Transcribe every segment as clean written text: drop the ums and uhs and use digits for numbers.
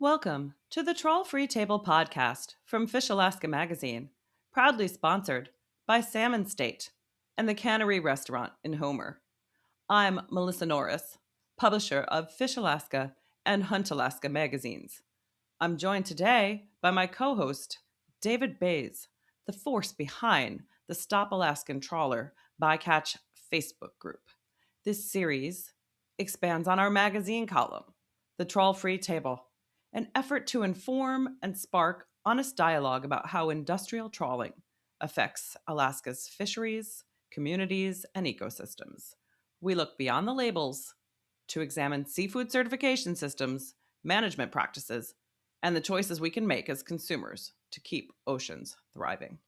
Welcome to the Trawl Free Table podcast from Fish Alaska Magazine, proudly sponsored by SalmonState and the Cannery Restaurant in Homer. I'm Melissa Norris, publisher of Fish Alaska and Hunt Alaska magazines. I'm joined today by my co-host, David Bays, the force behind the Stop Alaskan Trawler Bycatch Facebook group. This series expands on our magazine column, The Trawl Free Table, an effort to inform and spark honest dialogue about how industrial trawling affects Alaska's fisheries, communities, and ecosystems. We look beyond the labels to examine seafood certification systems, management practices, and the choices we can make as consumers to keep oceans thriving.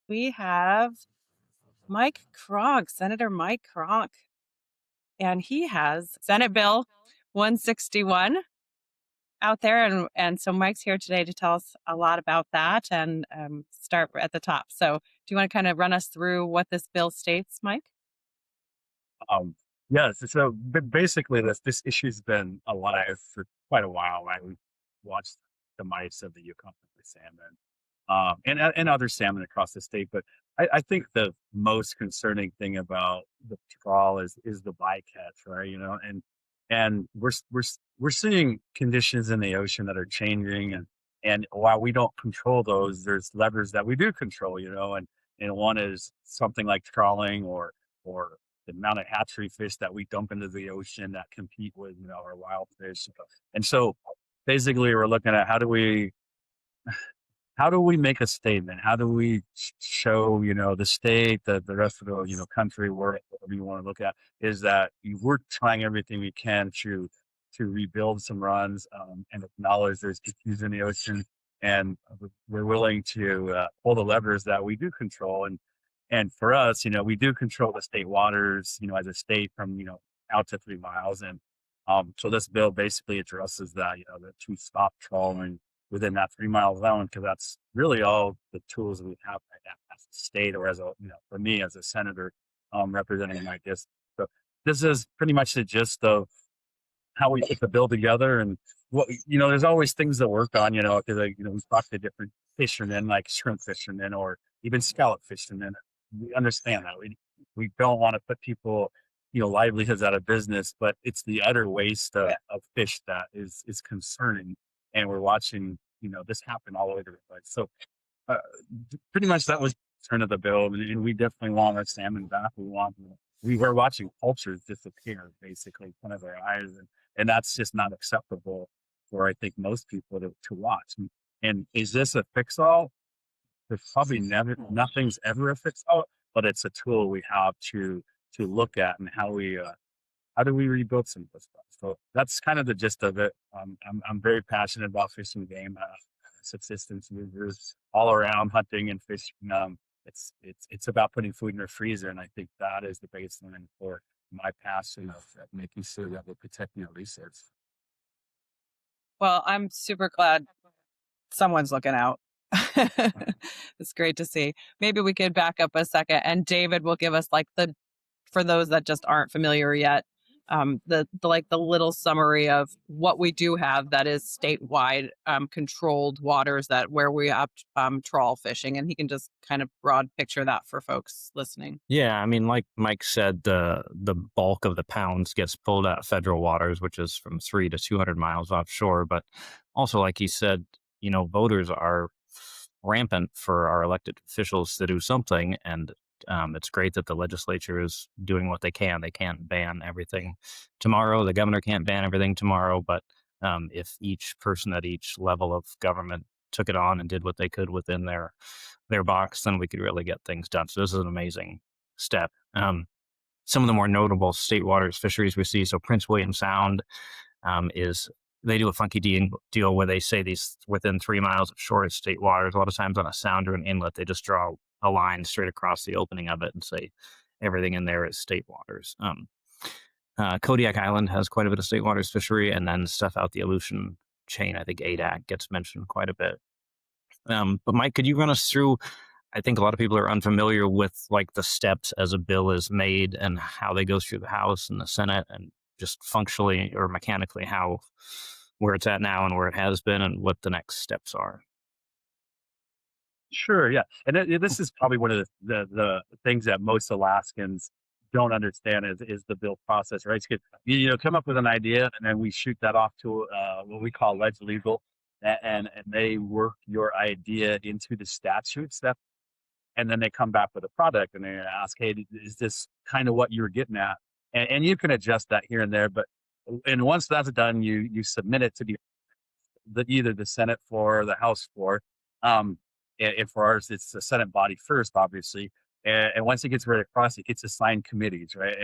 We have Mike Cronk, Senator Mike Cronk, and he has Senate Bill 161 out there. And so Mike's here today to tell us a lot about that and start at the top. So do you want to kind of run us through what this bill states, Mike? Yes. So basically, this issue's been alive for quite a while. Right? We've watched the mice of the Yukon salmon, and other salmon across the state. But I think the most concerning thing about the trawl is the bycatch, right? And we're seeing conditions in the ocean that are changing, and while we don't control those, there's levers that we do control, and one is something like trawling or the amount of hatchery fish that we dump into the ocean that compete with our wild fish. And so basically we're looking at how do we make a statement? How do we show the state, the rest of the country, wherever you want to look at, is that we're trying everything we can to rebuild some runs, and acknowledge there's issues in the ocean, and we're willing to pull the levers that we do control. And for us, we do control the state waters, as a state from, out to 3 miles. And so this bill basically addresses that, that to stop trawling within that 3 mile zone, because that's really all the tools we have right now as a state, or as a, for me as a senator representing my district. So this is pretty much the gist of how we put the bill together. And what, there's always things to work on, because we talk to different fishermen, like shrimp fishermen or even scallop fishermen. We understand that we don't want to put people, livelihoods out of business, but it's the utter waste of fish that is concerning, and we're watching this happen all over the place. So pretty much that was the turn of the bill, and we definitely want our salmon back. We were watching cultures disappear basically in front of our eyes, and that's just not acceptable for, I think, most people to watch. And is this a fix-all? There's probably nothing's ever a fix-all, but it's a tool we have to look at, and how do we rebuild some of this stuff. So that's kind of the gist of it. I'm very passionate about fish and game, subsistence movers all around, hunting and fishing. It's about putting food in the freezer, and I think that is the baseline for my passion of making sure that we're protecting our research. Well, I'm super glad someone's looking out. It's great to see. Maybe we could back up a second, and David will give us for those that just aren't familiar yet, the little summary of what we do have that is statewide controlled waters where we have trawl fishing, and he can just kind of broad picture that for folks listening. Yeah, I mean, like Mike said, the bulk of the pounds gets pulled out of federal waters, which is from 3 to 200 miles offshore. But also, like he said, voters are rampant for our elected officials to do something, and it's great that the legislature is doing what they can. They can't ban everything tomorrow. The governor can't ban everything tomorrow. But if each person at each level of government took it on and did what they could within their box, then we could really get things done. So this is an amazing step. Some of the more notable state waters fisheries we see. So Prince William Sound they do a funky deal where they say these within 3 miles of shore is state waters. A lot of times on a sound or an inlet, they just draw a line straight across the opening of it and say everything in there is state waters. Kodiak Island has quite a bit of state waters fishery, and then stuff out the Aleutian chain. I think ADAC gets mentioned quite a bit. But Mike, could you run us through? I think a lot of people are unfamiliar with like the steps as a bill is made and how they go through the House and the Senate, and just functionally or mechanically where it's at now and where it has been and what the next steps are. Sure, yeah, and this is probably one of the things that most Alaskans don't understand is the build process, right? It's good. You come up with an idea, and then we shoot that off to what we call ledge legal, and they work your idea into the statutes that, and then they come back with a product, and they ask, hey, is this kind of what you were getting at? And you can adjust that here and there, but and once that's done, you submit it to either the Senate floor or the House floor. And for ours, it's the Senate body first, obviously. And once it gets ready across, it gets assigned committees, right?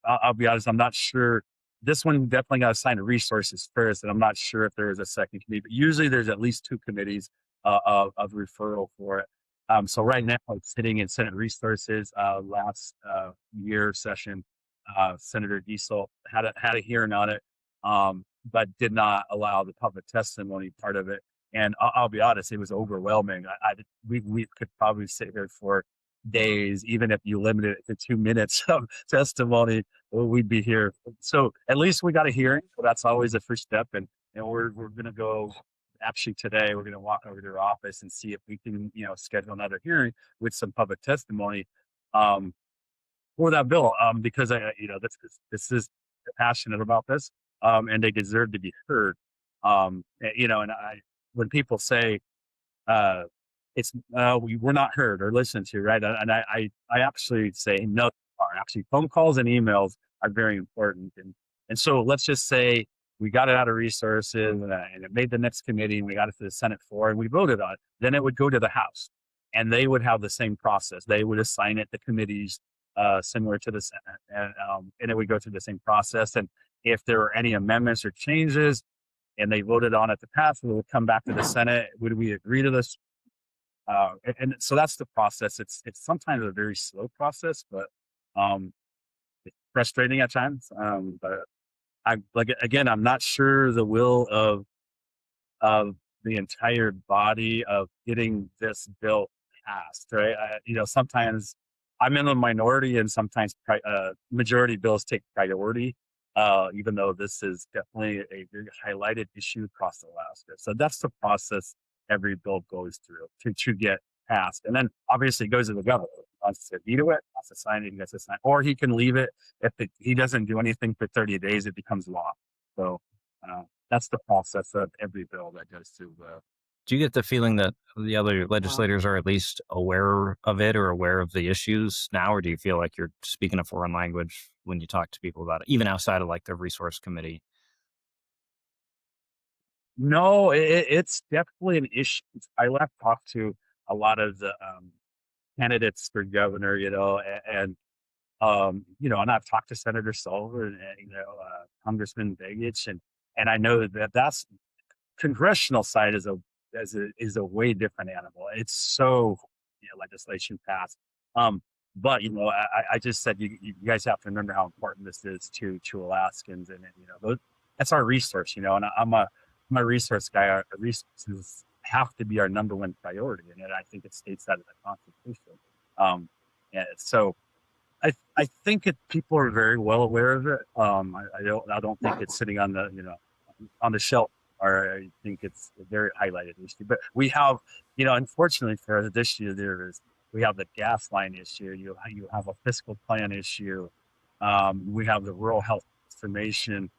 I'll be honest, I'm not sure. This one definitely got assigned to resources first, and I'm not sure if there is a second committee. But usually, there's at least two committees of referral for it. So right now, it's sitting in Senate Resources. Last year session, Senator Diesel had a hearing on it, but did not allow the public testimony part of it. And I'll be honest, it was overwhelming. We could probably sit here for days, even if you limited it to 2 minutes of testimony, we'd be here. So at least we got a hearing. So that's always the first step. And we're going to go, actually today, we're going to walk over to their office and see if we can, schedule another hearing with some public testimony for that bill. Because this is passionate about this, and they deserve to be heard. When people say we're not heard or listened to, right? And I actually say no. Actually, phone calls and emails are very important. And so let's just say we got it out of resources and it made the next committee, and we got it to the Senate floor and we voted on it. Then it would go to the House, and they would have the same process. They would assign it to committees similar to the Senate, and it would go through the same process. And if there were any amendments or changes, and they voted on it to pass, we would come back to the Senate. Would we agree to this? And so that's the process. It's sometimes a very slow process, but it's frustrating at times. But I'm not sure the will of the entire body of getting this bill passed. Right? Sometimes I'm in the minority, and sometimes majority bills take priority. Even though this is definitely a very highlighted issue across Alaska. So that's the process every bill goes through to get passed. And then obviously it goes to the governor. He wants to veto it, wants to sign it, he gets to sign, or he can leave it. If he doesn't do anything for 30 days, it becomes law. So that's the process of every bill that goes through. Do you get the feeling that the other legislators are at least aware of it or aware of the issues now, or do you feel like you're speaking a foreign language when you talk to people about it, even outside of like the resource committee? No, it's definitely an issue. I left talk to a lot of the candidates for governor, and I've talked to Senator Sullivan and Congressman Begich, and I know that's congressional side is a way different animal. It's so legislation passed. But I just said you guys have to remember how important this is to Alaskans, and that's our resource. And I'm a resource guy. Our resources have to be our number one priority, and I think it states that in the Constitution. So I think people are very well aware of it. I don't think it's sitting on the shelf. Or I think it's a very highlighted issue. But we have, unfortunately for this year, we have the gas line issue. You have a fiscal plan issue. We have the rural health transformation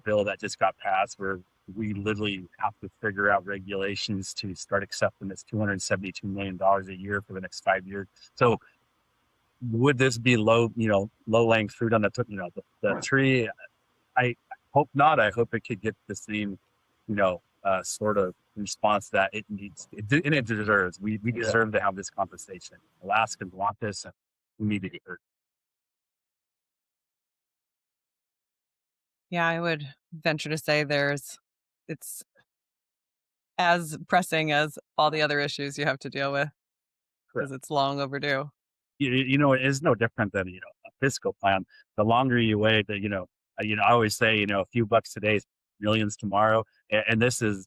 bill that just got passed, where we literally have to figure out regulations to start accepting this $272 million a year for the next 5 years. So would this be low laying fruit on the tree? I hope not. I hope it could get the same sort of response that it needs, and it deserves. We deserve to have this conversation. Alaskans want this, and we need to be heard. Yeah, I would venture to say it's as pressing as all the other issues you have to deal with, because it's long overdue. It is no different than fiscal plan, the longer you wait, I always say, a few bucks today is millions tomorrow. And this is,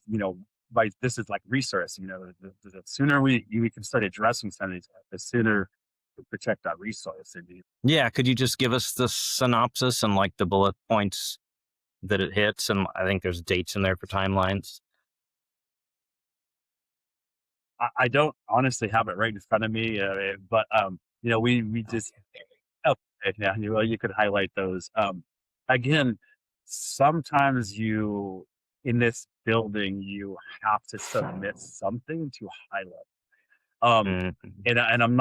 this is like resource, the sooner we can start addressing some of these, the sooner we protect our resource. Yeah, could you just give us the synopsis and like the bullet points that it hits? And I think there's dates in there for timelines. I don't honestly have it right in front of me, but we just yeah, you could highlight those. Again, sometimes in this building you have to submit something to highlight. Mhm. And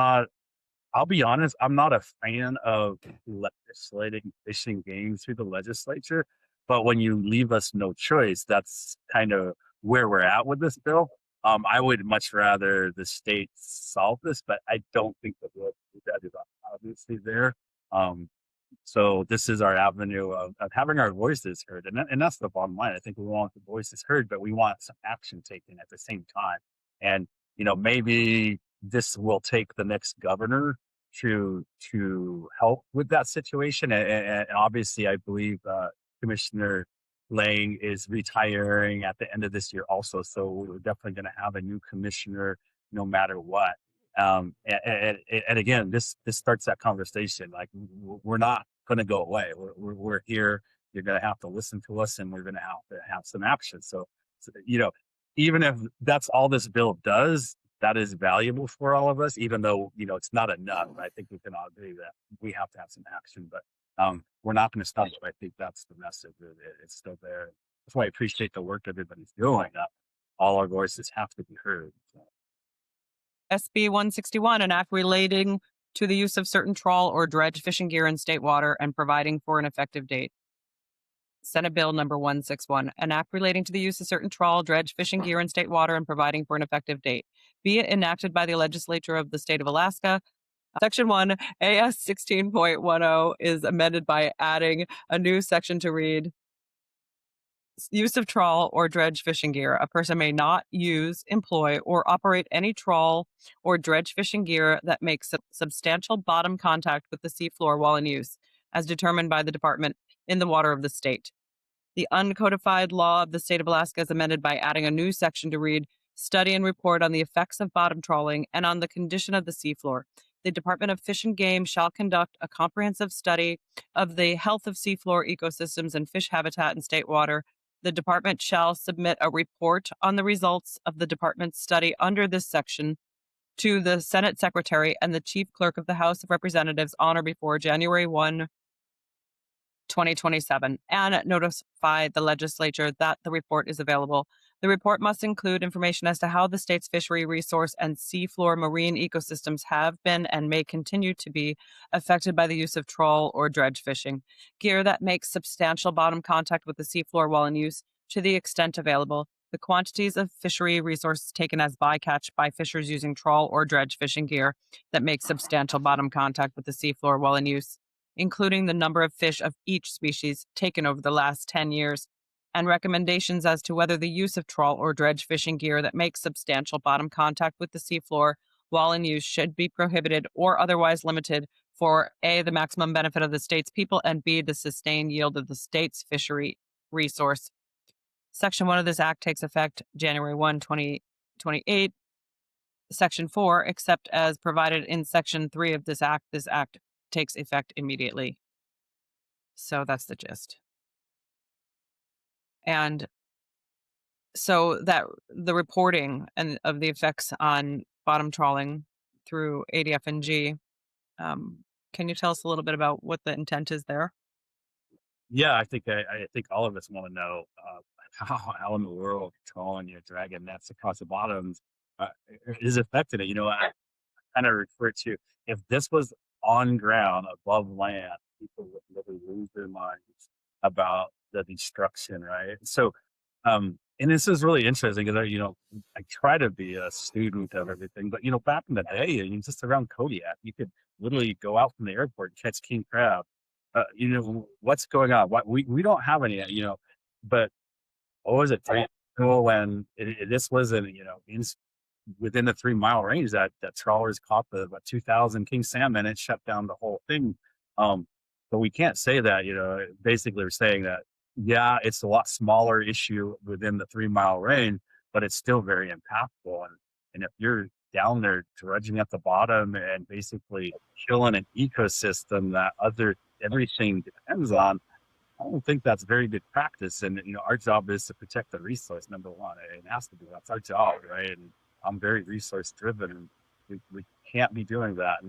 I'll be honest, I'm not a fan of legislating fishing games through the legislature, but when you leave us no choice, that's kind of where we're at with this bill. I would much rather the state solve this, but I don't think that is obviously there. So this is our avenue of having our voices heard. And that's the bottom line. I think we want the voices heard, but we want some action taken at the same time. And, maybe this will take the next governor to help with that situation. And obviously, I believe Commissioner Lang is retiring at the end of this year also. So we're definitely going to have a new commissioner no matter what. And again, this starts that conversation. Like we're not going to go away. We're here. You're going to have to listen to us, and we're going to have some action. So, even if that's all this bill does, that is valuable for all of us. Even though it's not enough. I think we can all agree that we have to have some action. But we're not going to stop. I think that's the message. It's still there. That's why I appreciate the work everybody's doing. All our voices have to be heard. So. SB 161, an act relating to the use of certain trawl or dredge fishing gear in state water and providing for an effective date. Senate Bill number 161, an act relating to the use of certain trawl, dredge fishing gear in state water and providing for an effective date. Be it enacted by the legislature of the state of Alaska. Section 1, AS 16.10 is amended by adding a new section to read, use of trawl or dredge fishing gear. A person may not use, employ, or operate any trawl or dredge fishing gear that makes substantial bottom contact with the seafloor while in use, as determined by the department in the water of the state. The uncodified law of the state of Alaska is amended by adding a new section to read, study and report on the effects of bottom trawling and on the condition of the seafloor. The Department of Fish and Game shall conduct a comprehensive study of the health of seafloor ecosystems and fish habitat in state water. The department shall submit a report on the results of the department's study under this section to the Senate Secretary and the Chief Clerk of the House of Representatives on or before January 1, 2027, and notify the legislature that the report is available. The report must include information as to how the state's fishery resource and seafloor marine ecosystems have been and may continue to be affected by the use of trawl or dredge fishing gear that makes substantial bottom contact with the seafloor while in use, to the extent available. The quantities of fishery resources taken as bycatch by fishers using trawl or dredge fishing gear that make substantial bottom contact with the seafloor while in use, including the number of fish of each species taken over the last 10 years, and recommendations as to whether the use of trawl or dredge fishing gear that makes substantial bottom contact with the seafloor while in use should be prohibited or otherwise limited for A, the maximum benefit of the state's people, and B, the sustained yield of the state's fishery resource. Section 1 of this act takes effect January 1, 2028. Section 4, except as provided in Section 3 of this act takes effect immediately. So that's the gist. And so that the reporting and of the effects on bottom trawling through ADF&G, can you tell us a little bit about what the intent is there? Yeah, I think all of us want to know how in the world trawling your dragon nets across the bottoms is affected. I kind of refer to, if this was on ground above land, people would really lose their minds about the destruction, right? So, and this is really interesting because I try to be a student of everything, but back in the day, just around Kodiak, you could literally go out from the airport and catch king crab. What's going on? We don't have any, but what was it? When this wasn't, within the 3 mile range, that trawlers caught the about 2,000 king salmon and shut down the whole thing. But we can't say that, basically we're saying that, yeah, it's a lot smaller issue within the 3 mile range, but it's still very impactful. And if you're down there dredging at the bottom and basically killing an ecosystem that everything depends on, I don't think that's very good practice. And our job is to protect the resource. Number one, it has to be. That's our job, right? And I'm very resource driven, and we can't be doing that.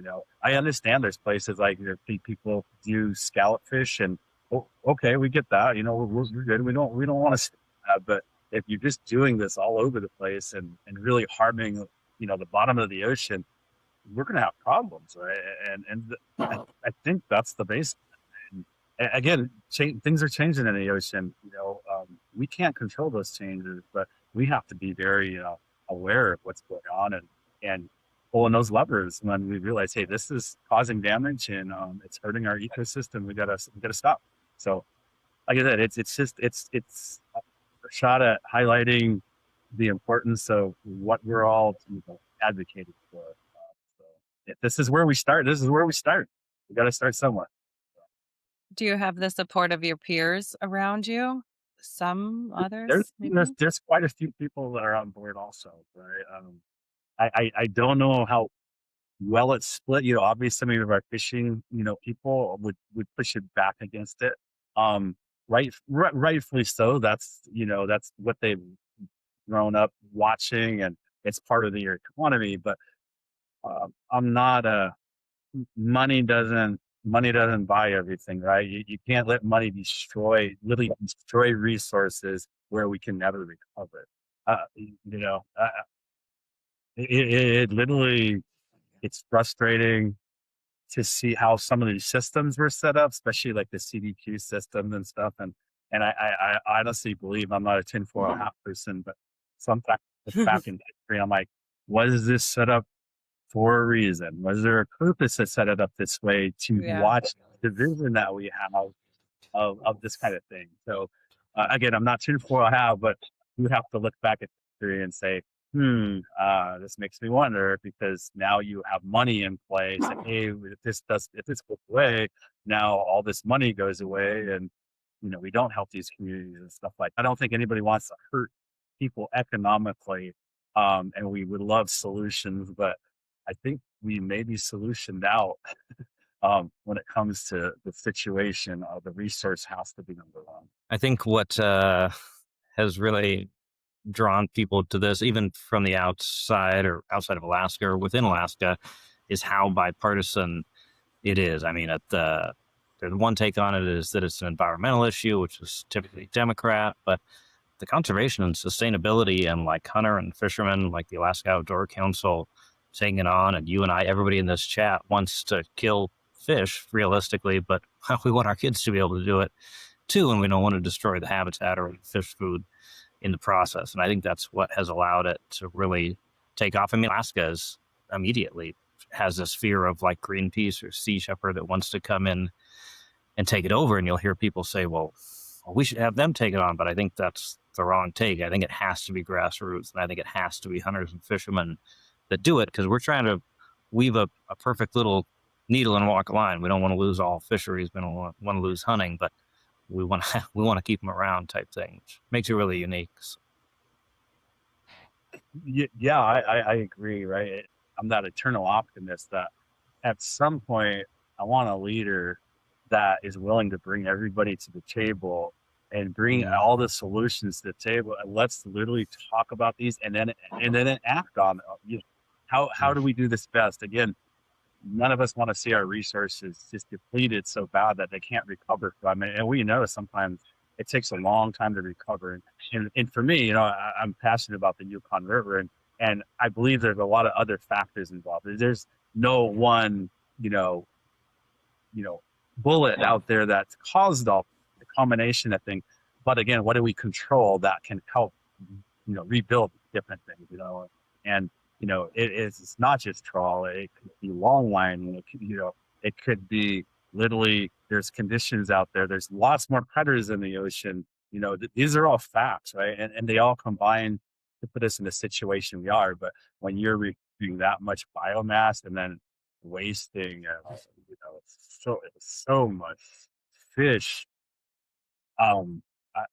I understand there's places like people do scallop fish, and okay, we get that. We're good. We don't want to, but if you're just doing this all over the place and really harming, the bottom of the ocean, we're going to have problems, right? And I think that's the base. Again, things are changing in the ocean. We can't control those changes, but we have to be very aware of what's going on and pulling those levers when we realize, hey, this is causing damage and it's hurting our ecosystem. We gotta stop. So, like I said, it's a shot at highlighting the importance of what we're all advocating for. So if this is where we start. We got to start somewhere. Do you have the support of your peers around you? Some others, maybe? There's quite a few people that are on board also, right? I don't know how well it's split. Obviously some of our fishing, people would push it back against it. Rightfully so. That's what they've grown up watching, and it's part of their economy. But I'm not money doesn't buy everything, right? You can't let money literally destroy resources where we can never recover it literally, it's frustrating to see how some of these systems were set up, especially like the CDQ system and stuff. And I honestly believe, I'm not a tinfoil hat person, but sometimes back in history, I'm like, was this set up for a reason? Was there a purpose to set it up this way to watch the vision that we have of this kind of thing? So again, I'm not tinfoil hat, but you have to look back at history and say, this makes me wonder, because now you have money in place, and hey, if this goes away, now all this money goes away, and we don't help these communities and stuff like that. I don't think anybody wants to hurt people economically, and we would love solutions, but I think we may be solutioned out when it comes to the situation. The resource has to be number one. I think what has really drawn people to this, even from the outside or outside of Alaska or within Alaska, is how bipartisan it is. I mean, there's one take on it is that it's an environmental issue, which is typically Democrat, but the conservation and sustainability and like hunter and fishermen, like the Alaska Outdoor Council, taking it on, and you and I, everybody in this chat wants to kill fish realistically, but we want our kids to be able to do it too, and we don't want to destroy the habitat or fish food in the process. And I think that's what has allowed it to really take off. I mean, Alaska immediately has this fear of like Greenpeace or Sea Shepherd that wants to come in and take it over. And you'll hear people say, well, we should have them take it on. But I think that's the wrong take. I think it has to be grassroots, and I think it has to be hunters and fishermen that do it, because we're trying to weave a perfect little needle and walk a line. We don't want to lose all fisheries. We don't want to lose hunting, but we want to keep them around, type thing, which makes it really unique. So. Yeah, I agree, right? I'm that eternal optimist that at some point I want a leader that is willing to bring everybody to the table and bring all the solutions to the table, and let's literally talk about these and then act on it. How do we do this best? Again, none of us want to see our resources just depleted so bad that they can't recover from it. And we know sometimes it takes a long time to recover. And for me, I'm passionate about the Yukon River, and I believe there's a lot of other factors involved. There's no one, bullet out there that's caused all the combination of things. But again, what do we control that can help, rebuild different things, and it's not just trawl. It could be longline. It could be literally, there's conditions out there. There's lots more predators in the ocean. These are all facts, right? And they all combine to put us in the situation we are. But when you're doing that much biomass and then wasting, so much fish. Um,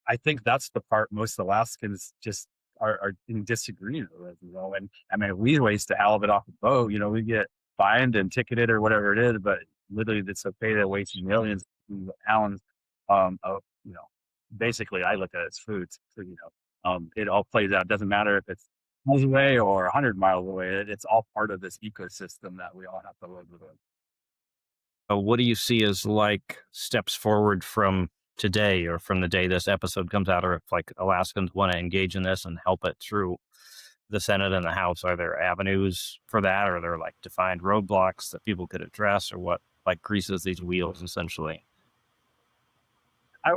I think that's the part most Alaskans just are in disagreement with, and I mean, we waste a halibut off a boat, we get fined and ticketed or whatever it is, but literally it's okay to waste millions of pounds, of, basically I look at it as food. So, it all plays out. It doesn't matter if it's miles away or 100 miles away. It's all part of this ecosystem that we all have to live with. What do you see as like steps forward from today or from the day this episode comes out, or if like Alaskans want to engage in this and help it through the Senate and the House? Are there avenues for that? Or are there like defined roadblocks that people could address, or what like greases these wheels essentially?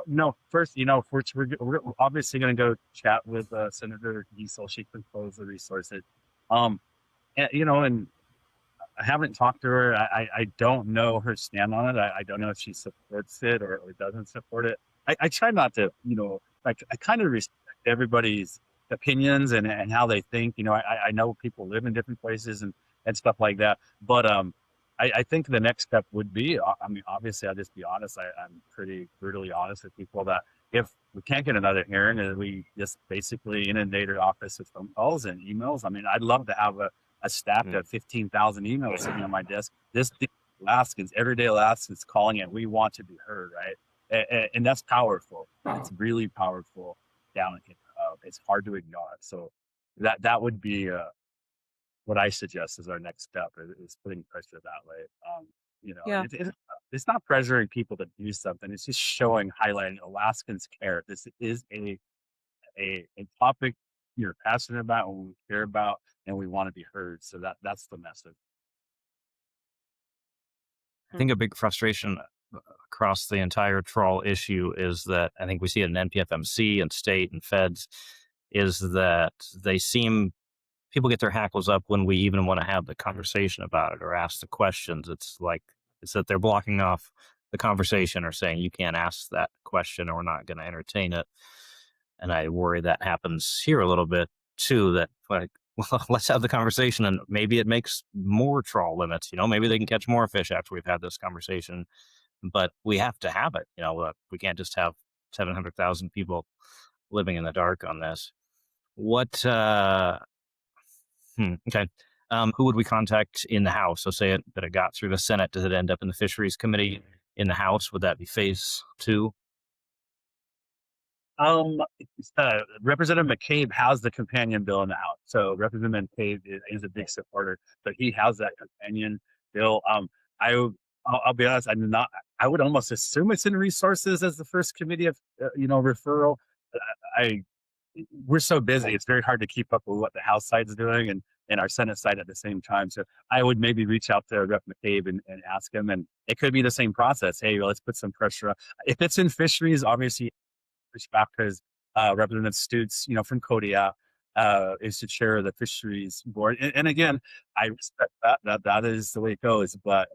No, first, we're obviously going to go chat with Senator Diesel. She controls the resources. And I haven't talked to her. I don't know her stand on it. I don't know if she supports it or doesn't support it. I try not to, like, I kind of respect everybody's opinions and how they think. I know people live in different places and stuff like that. But I think the next step would be, I mean, obviously, I'll just be honest. I'm pretty brutally honest with people that if we can't get another hearing and we just basically inundate our office with phone calls and emails, I mean, I'd love to have a stack of 15,000 emails sitting on my desk. This Alaskans, everyday Alaskans calling it, we want to be heard, right? And that's powerful. It's really powerful down here. It's hard to ignore. So that would be what I suggest is our next step is putting pressure that way. Yeah. It's not pressuring people to do something. It's just highlighting Alaskans care. This is a topic you're passionate about and we care about and we want to be heard. So that's the message. I think a big frustration across the entire trawl issue is that I think we see it in NPFMC and state and feds is that people get their hackles up when we even want to have the conversation about it or ask the questions. It's that they're blocking off the conversation or saying you can't ask that question or we're not going to entertain it. And I worry that happens here a little bit too, that like, well, let's have the conversation and maybe it makes more trawl limits. Maybe they can catch more fish after we've had this conversation, but we have to have it. We can't just have 700,000 people living in the dark on this. What, okay. Who would we contact in the House? So say that it got through the Senate. Does it end up in the Fisheries Committee in the House? Would that be phase 2? Representative McCabe has the companion bill in the House. So Representative McCabe is a big supporter, but he has that companion bill. I'll be honest, I would almost assume it's in resources as the first committee of, referral. We're so busy. It's very hard to keep up with what the House side is doing and our Senate side at the same time. So I would maybe reach out to Rep McCabe and ask him, and it could be the same process. Hey, let's put some pressure on. If it's in fisheries, obviously push back because Representative Stutes, from Kodiak, is the chair of the fisheries board. And again, I respect that is the way it goes. But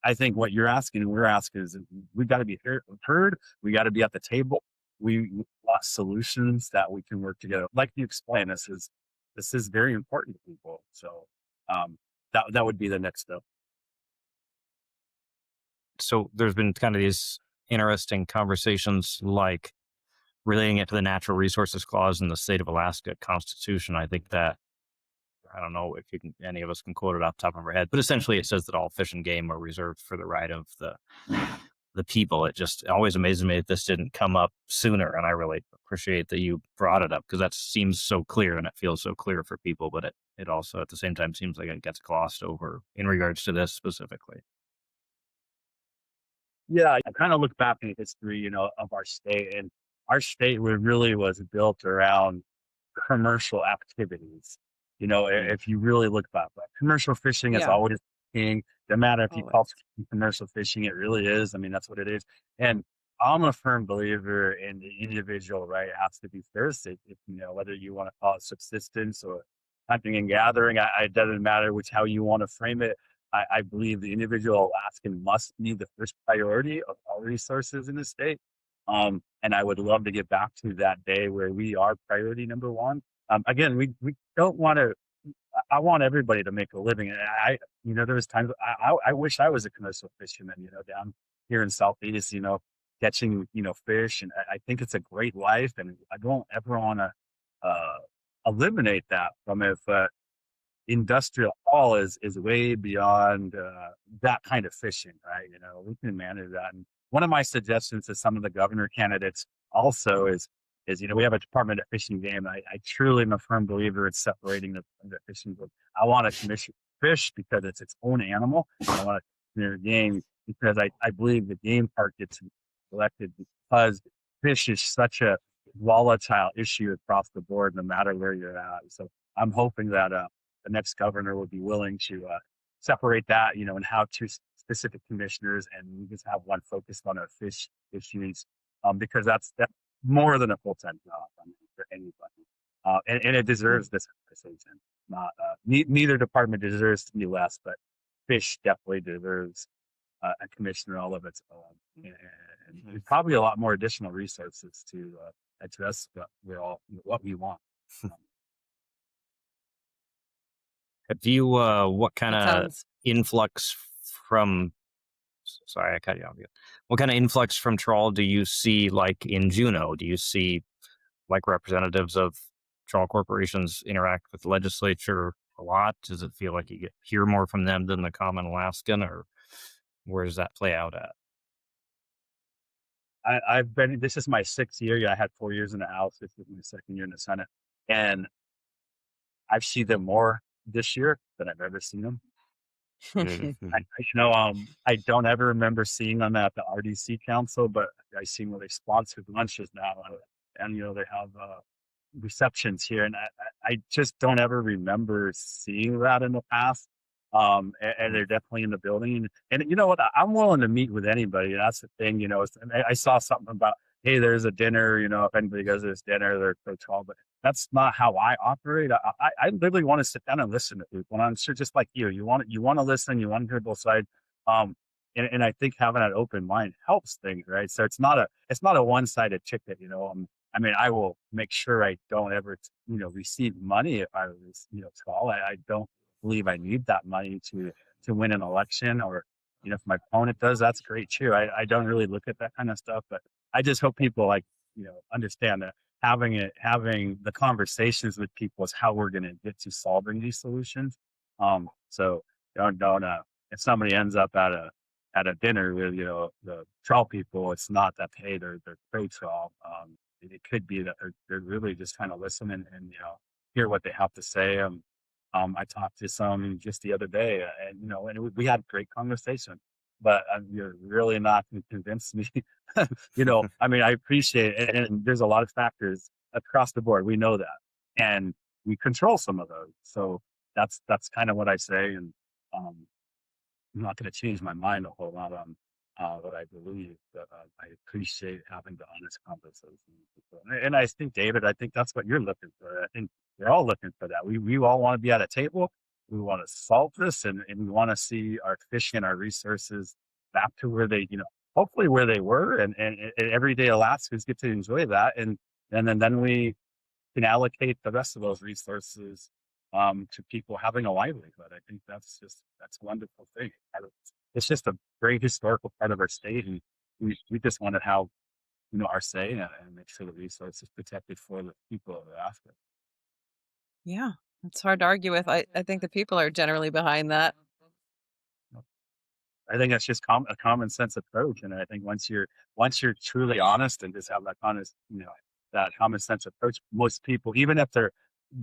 I think what you're asking and we're asking is we've got to be heard. We got to be at the table. We want solutions that we can work together. Like you explained, this is very important to people. So that would be the next step. So there's been kind of these interesting conversations like relating it to the Natural Resources Clause in the State of Alaska Constitution. I think that, I don't know if any of us can quote it off the top of our head, but essentially it says that all fish and game are reserved for the right of the people. It just always amazes me that this didn't come up sooner. And I really appreciate that you brought it up because that seems so clear and it feels so clear for people, but it also at the same time seems like it gets glossed over in regards to this specifically. Yeah, I kind of look back in history, of our state, and our state really was built around commercial activities. If you really look back, like commercial fishing is always king. No matter if you call it commercial fishing, it really is. I mean, that's what it is. And I'm a firm believer in the individual right. It has to be first. Whether you want to call it subsistence or hunting and gathering, it doesn't matter how you want to frame it. I believe the individual Alaskan must be the first priority of all resources in the state. And I would love to get back to that day where we are priority number one. Again, we don't want to I want everybody to make a living. And there was times I wish I was a commercial fisherman, down here in Southeast, catching, fish. And I think it's a great life. And I don't ever want to uh, eliminate that from it. But industrial haul is way beyond that kind of fishing, right? We can manage that. And one of my suggestions to some of the governor candidates also is we have a Department of Fish and Game. I truly am a firm believer in separating the fishing. I want to commission fish because it's its own animal. I want to commission game because I believe the game part gets elected because fish is such a volatile issue across the board, no matter where you're at. So I'm hoping that the next governor will be willing to separate that, and have two specific commissioners, and we just have one focused on our fish issues, because that's more than a full-time job, for anybody, and it deserves this conversation. Not neither department deserves to be less, but fish definitely deserves a commissioner all of its own, and probably a lot more additional resources to address what we want. Have you, what kind That of sounds influx from, sorry, I cut you off again. What kind of influx from trawl do you see, like in Juneau? Do you see like representatives of trawl corporations interact with the legislature a lot? Does it feel like you hear more from them than the common Alaskan, or where does that play out at? This is my 6th year. Yeah, I had 4 years in the House. This is my 2nd year in the Senate. And I've seen them more this year than I've ever seen them. I don't ever remember seeing them at the RDC Council, but I see where they sponsored lunches now, and they have receptions here, and I just don't ever remember seeing that in the past. And they're definitely in the building, and you know what? I'm willing to meet with anybody. That's the thing, I saw something about, hey, there's a dinner. If anybody goes to this dinner, they're called, but that's not how I operate. I literally want to sit down and listen to people. And I'm sure, just like you want to listen, you want to hear both sides. And I think having an open mind helps things, right? So it's not a one-sided ticket. I will make sure I don't ever, receive money if I was, tall. I don't believe I need that money to win an election, or, if my opponent does, that's great too. I don't really look at that kind of stuff, but I just hope people understand that having the conversations with people is how we're going to get to solving these solutions. So don't if somebody ends up at a dinner with the trawl people, it's not that, hey, they're pro trawl. It could be that they're really just trying to listen and hear what they have to say. I talked to some just the other day, and we had a great conversation. But you're really not going to convince me. I appreciate it, and there's a lot of factors across the board. We know that, and we control some of those. So that's kind of what I say, and I'm not going to change my mind a whole lot on what I believe. But I appreciate having the honest conversation. And I think, David, that's what you're looking for. I think we're all looking for that. We all want to be at a table. We want to solve this, and we want to see our fish and our resources back to where they, hopefully where they were, and everyday Alaskans get to enjoy that, and then we can allocate the rest of those resources to people having a livelihood. I think that's a wonderful thing. It's just a great historical part of our state, and we just want to have our say, and make sure the resource is protected for the people of Alaska. Yeah, it's hard to argue with. I think the people are generally behind that. I think that's just a common sense approach, and I think once you're truly honest and just have that honest, that common sense approach, most people, even if they're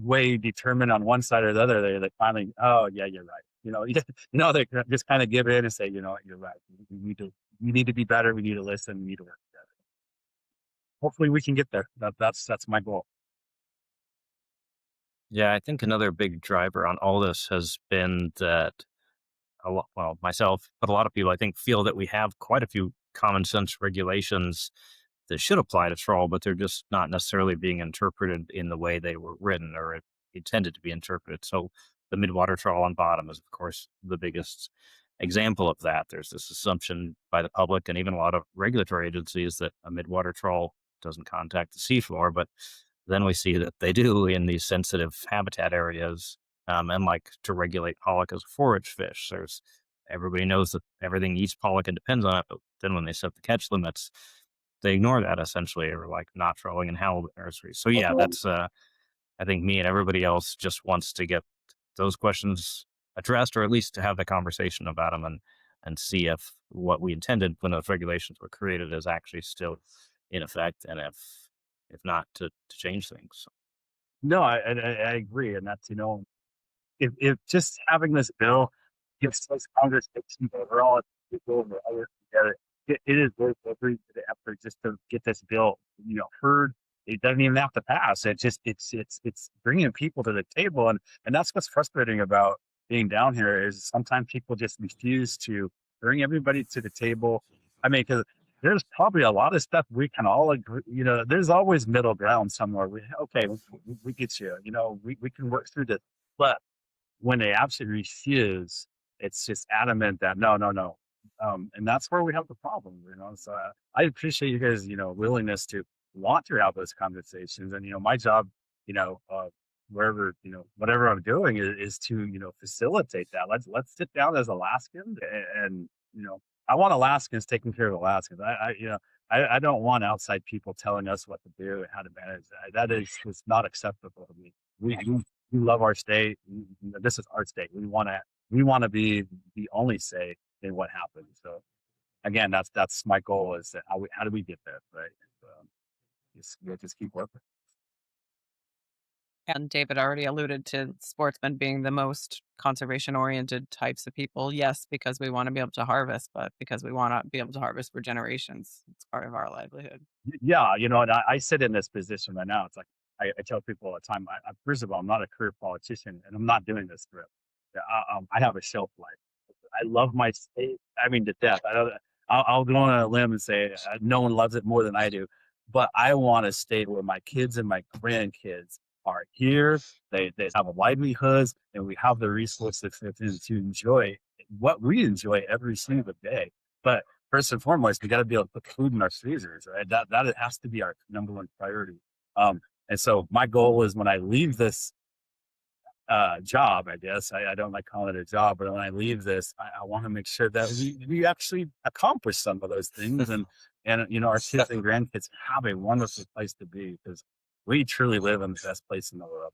way determined on one side or the other, they finally, oh yeah, you're right. They just kind of give in and say, you're right. We need to be better. We need to listen. We need to work together. Hopefully, we can get there. That's my goal. Yeah, I think another big driver on all this has been that myself, but a lot of people, I think, feel that we have quite a few common sense regulations that should apply to trawl, but they're just not necessarily being interpreted in the way they were written or intended to be interpreted. So the midwater trawl on bottom is, of course, the biggest example of that. There's this assumption by the public and even a lot of regulatory agencies that a midwater trawl doesn't contact the seafloor, but then we see that they do in these sensitive habitat areas. And like to regulate pollock as a forage fish, everybody knows that everything eats pollock and depends on it, but then when they set the catch limits, they ignore that essentially, or like not trolling in halibut nurseries. So yeah, that's I think me and everybody else just wants to get those questions addressed, or at least to have the conversation about them and see if what we intended when those regulations were created is actually still in effect, and if not, to change things. No, I agree, and that's if just having this bill gives us conversation overall, people together, it is worth every bit of effort just to get this bill, heard. It doesn't even have to pass. It's bringing people to the table, and that's what's frustrating about being down here is sometimes people just refuse to bring everybody to the table. I mean, because there's probably a lot of stuff we can all agree. There's always middle ground somewhere. We get you. We can work through this, but when they absolutely refuse, it's just adamant that no. And that's where we have the problem, So I appreciate you guys, willingness to want to have those conversations. And, my job, wherever, whatever I'm doing is to, facilitate that. Let's sit down as Alaskans and I want Alaskans taking care of Alaskans. I don't want outside people telling us what to do and how to manage that. That is just not acceptable to me. We love our state. This is our state. We want to be the only say in what happens. So again, that's my goal is that how do we get there, right? Just keep working. And David already alluded to sportsmen being the most conservation-oriented types of people. Yes, because we want to be able to harvest, but because we want to be able to harvest for generations. It's part of our livelihood. Yeah, and I sit in this position right now. It's like I tell people all the time. First of all, I'm not a career politician, and I'm not doing this for it. I have a shelf life. I love my state. I mean, to death. I'll go on a limb and say no one loves it more than I do. But I want a state where my kids and my grandkids are here. They have a livelihoods, and we have the resources to enjoy what we enjoy every single day. But first and foremost, we got to be able to put food in our freezers, right? That has to be our number one priority. And so my goal is when I leave this job, I guess I don't like calling it a job, but when I leave this, I want to make sure that we actually accomplish some of those things, and our kids and grandkids have a wonderful place to be, because we truly live in the best place in the world.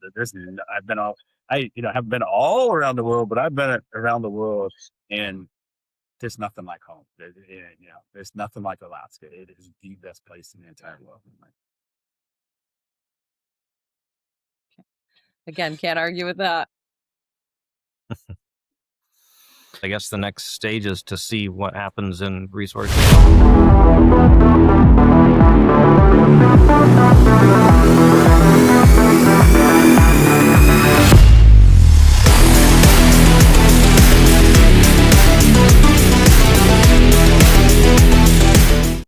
I haven't been all around the world, but I've been around the world, and there's nothing like home. There's nothing like Alaska. It is the best place in the entire world. Again, can't argue with that. I guess the next stage is to see what happens in resources.